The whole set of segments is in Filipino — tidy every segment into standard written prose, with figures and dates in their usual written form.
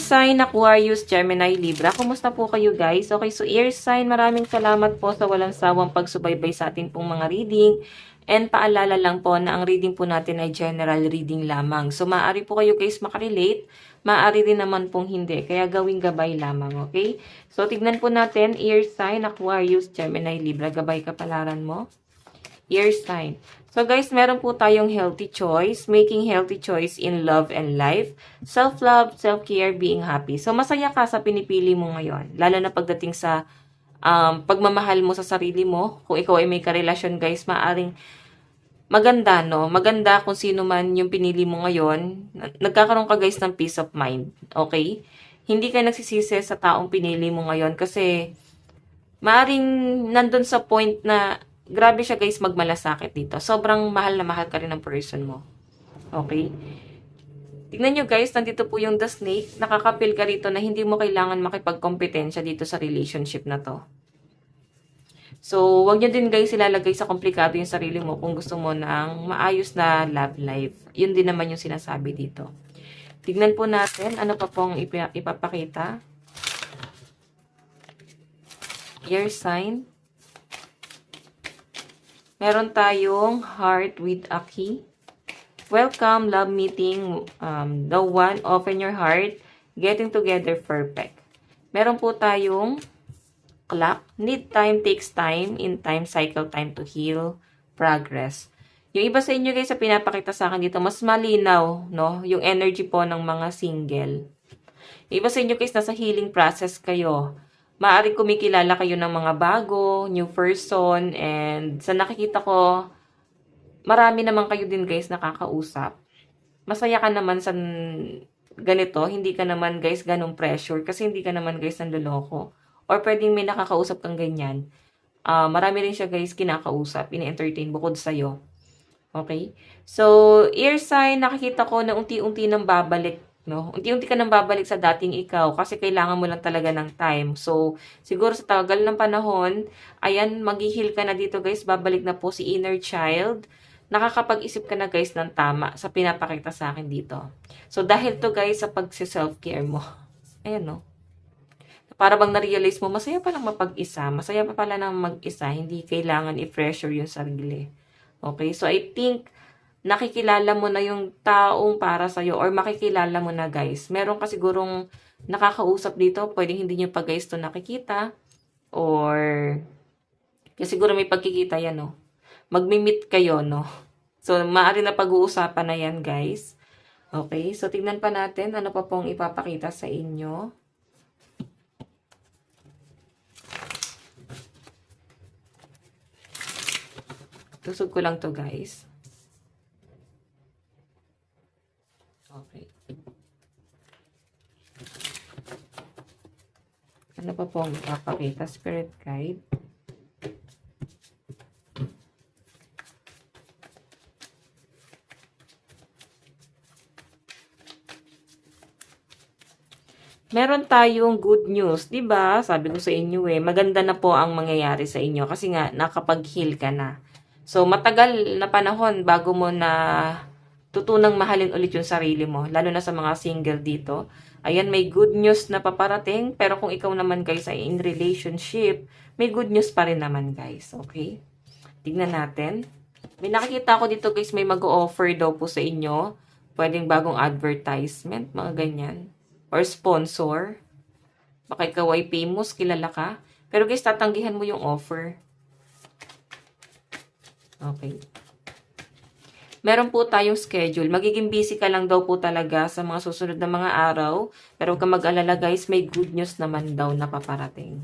sign, Aquarius, Gemini, Libra. Kumusta po kayo guys? Okay, so air sign, maraming salamat po sa walang sawang pagsubaybay sa ating pong mga reading. And paalala lang po na ang reading po natin ay general reading lamang. So maaari po kayo guys makarelate, maaari rin naman pong hindi. Kaya gawing gabay lamang, okay? So tignan po natin, air sign, Aquarius, Gemini, Libra. Gabay kapalaran mo. Air sign. So guys, meron po tayong healthy choice, making healthy choice in love and life, self-love, self-care, being happy. So masaya ka sa pinipili mo ngayon, lalo na pagdating sa pagmamahal mo sa sarili mo. Kung ikaw ay may karelasyon guys, maaring maganda, no? Maganda kung sino man yung pinili mo ngayon. Nagkakaroon ka guys ng peace of mind, okay? Hindi ka nagsisisi sa taong pinili mo ngayon kasi maaring nandun sa point na grabe siya guys magmalasakit dito. Sobrang mahal na mahal ka rin ng person mo. Okay? Tignan nyo guys, nandito po yung the snake. Nakakapil ka rito na hindi mo kailangan makipagkompetensya dito sa relationship na to. So, wag nyo din guys ilalagay sa komplikado yung sarili mo kung gusto mo ng maayos na love life. Yun din naman yung sinasabi dito. Tignan po natin, ano pa pong ipapakita. Air sign. Meron tayong heart with a key. Welcome, love meeting, the one, open your heart, getting together, perfect. Meron po tayong clock, need time, takes time, in time, cycle time to heal, progress. Yung iba sa inyo guys, sa pinapakita sa akin dito, mas malinaw, no? Yung energy po ng mga single. Yung iba sa inyo guys, nasa healing process kayo. Maaaring kumikilala kayo ng mga bago, new person, and sa nakikita ko, marami naman kayo din guys nakakausap. Masaya ka naman sa ganito, hindi ka naman guys ganong pressure kasi hindi ka naman guys nanloloko. Or pwedeng may nakakausap kang ganyan. Marami rin siya guys kinakausap, ini-entertain bukod sa'yo. Okay? So, air sign, nakikita ko na unti-unti nang babalik. No? Unti-unti ka nang babalik sa dating ikaw kasi kailangan mo lang talaga ng time. So, siguro sa tagal ng panahon, ayan, mag-heal ka na dito guys. Babalik na po si inner child. Nakakapag-isip ka na guys ng tama sa pinapakita sa akin dito. So, dahil to guys sa pag-self-care mo. Ayan no. Para bang na-realize mo, masaya pa lang mapag-isa. Masaya pa pala nang mag-isa. Hindi kailangan i-pressure yung sarili. Okay? So, I think nakikilala mo na yung taong para sa'yo or makikilala mo na guys. Meron ka sigurong nakakausap dito, pwedeng hindi nyo pa guys to nakikita or kasi siguro may pagkikita yan no. Magmi-meet kayo no. So maaari na pag-uusapan na yan guys. Okay, so tingnan pa natin ano pa pong ipapakita sa inyo. Tusog ko lang to guys. Okay. Ano pa po ang ipapakita? Spirit guide. Meron tayong good news, 'di ba? Sabi ko sa inyo maganda na po ang mangyayari sa inyo kasi nga nakapag-heal ka na. So matagal na panahon bago mo na tutunang mahalin ulit yung sarili mo, lalo na sa mga single dito. Ayan, may good news na paparating, pero kung ikaw naman guys ay in relationship, may good news pa rin naman guys, okay? Tignan natin. May nakikita ko dito guys, may mag-o-offer daw po sa inyo. Pwedeng bagong advertisement, mga ganyan. Or sponsor. Baka ikaw ay famous, kilala ka. Pero guys, tatanggihan mo yung offer. Okay. Meron po tayong schedule. Magiging busy ka lang daw po talaga sa mga susunod na mga araw. Pero huwag kang mag-alala guys, may good news naman daw na paparating.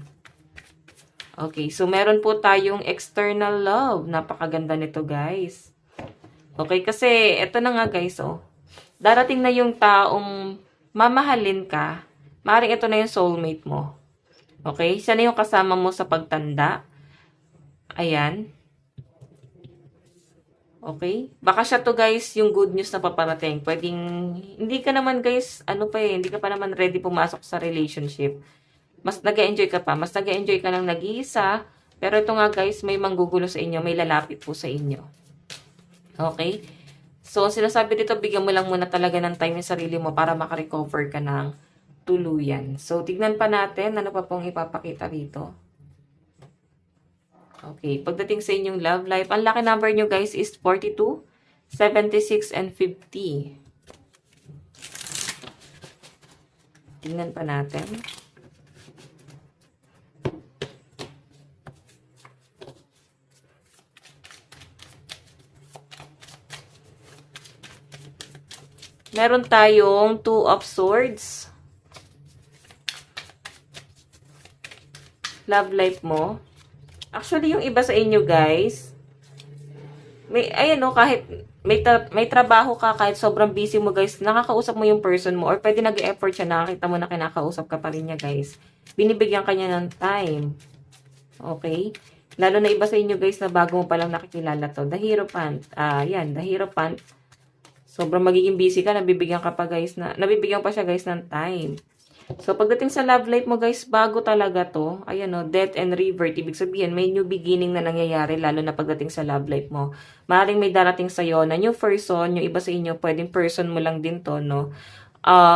Okay, so meron po tayong external love. Napakaganda nito guys. Okay, kasi ito na nga guys, oh. Darating na yung taong mamahalin ka. Maaaring ito na yung soulmate mo. Okay, siya na yung kasama mo sa pagtanda. Ayan. Okay? Baka siya to guys, yung good news na paparating. Pwedeng, hindi ka naman guys, hindi ka pa naman ready pumasok sa relationship. Mas nag-enjoy ka pa. Mas nag-enjoy ka lang nag-iisa. Pero ito nga guys, may manggugulo sa inyo. May lalapit po sa inyo. Okay? So, sinasabi dito, bigyan mo lang muna talaga ng time yung sarili mo para makarecover ka ng tuluyan. So, tignan pa natin ano pa pong ipapakita rito. Okay, pagdating sa inyong love life, ang lucky number nyo guys is 42, 76, and 50. Tingnan pa natin. Meron tayong 2 of Swords. Love life mo. Actually, yung iba sa inyo, guys, kahit may trabaho ka, kahit sobrang busy mo, guys, nakakausap mo yung person mo, or pwede nag-effort siya, nakakita mo na kinakausap ka pa rin niya, guys. Binibigyan ka niya ng time. Okay? Lalo na iba sa inyo, guys, na bago mo palang nakikilala to. The Hierophant. The Hierophant. Sobrang magiging busy ka, nabibigyan pa siya, guys, ng time. So, pagdating sa love life mo, guys, bago talaga to. Ayan, death and rebirth. Ibig sabihin, may new beginning na nangyayari, lalo na pagdating sa love life mo. Maaaring may darating sa'yo na new person, yung iba sa inyo, pwedeng person mo lang din to, no?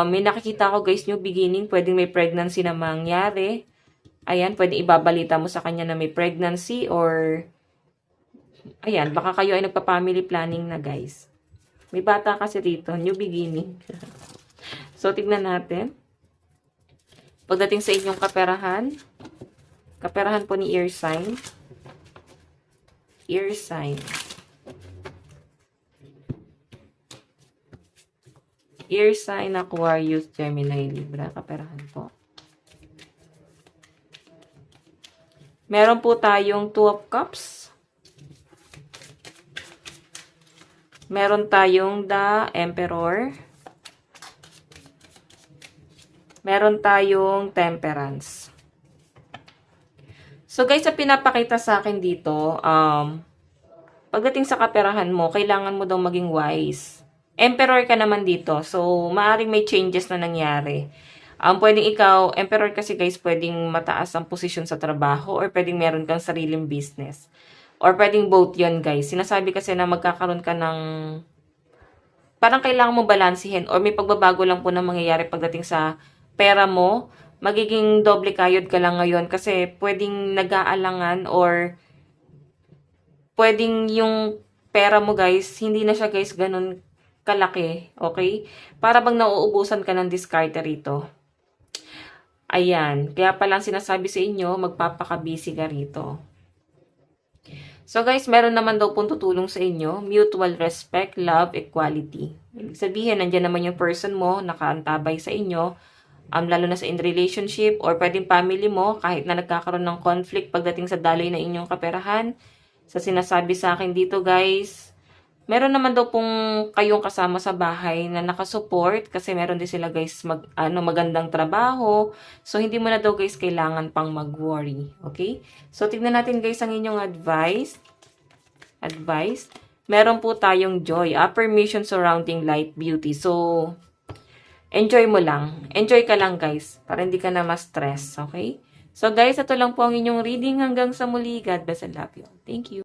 May nakikita ko, guys, new beginning, pwedeng may pregnancy na mangyari. Ayan, pwedeng ibabalita mo sa kanya na may pregnancy, or, ayan, baka kayo ay nagpa-family planning na, guys. May bata kasi dito, new beginning. So, tignan natin. Pagdating sa inyong kaperahan po ni Air sign. Air sign. Air sign, Aquarius, Gemini, Libra, kaperahan po. Meron po tayong 2 of Cups. Meron tayong the Emperor. Meron tayong Temperance. So guys, sa pinapakita sa akin dito, pagdating sa kaperahan mo, kailangan mo daw maging wise. Emperor ka naman dito. So, maaaring may changes na nangyari. Pwedeng ikaw, Emperor kasi guys, pwedeng mataas ang posisyon sa trabaho, or pwedeng meron kang sariling business. Or pwedeng both yon guys. Sinasabi kasi na magkakaroon ka ng, parang kailangan mo balansihin, or may pagbabago lang po na mangyayari pagdating sa pera mo. Magiging doble kayod ka lang ngayon kasi pwedeng nag-aalangan, or pwedeng yung pera mo guys, hindi na siya guys ganun kalaki. Okay? Para bang nauubusan ka ng diskarte rito. Ayan. Kaya palang sinasabi sa inyo, magpapaka-busy ka rito. So guys, meron naman daw pong tutulong sa inyo, mutual respect, love, equality. Ibig sabihin, nandiyan naman yung person mo, nakaantabay sa inyo, lalo na sa in relationship, or pwedeng family mo, kahit na nagkakaroon ng conflict pagdating sa daloy na inyong kaperahan. Sa sinasabi sa akin dito guys, meron naman daw pong kayong kasama sa bahay na nakasupport, kasi meron din sila guys magandang trabaho. So, hindi mo na daw guys kailangan pang mag-worry. Okay? So, tignan natin guys ang inyong advice. Meron po tayong joy, affirmation surrounding light, beauty. So, enjoy mo lang. Enjoy ka lang guys, para hindi ka na ma-stress. Okay? So, guys, ito lang po ang inyong reading. Hanggang sa muli. God bless and love you. Thank you.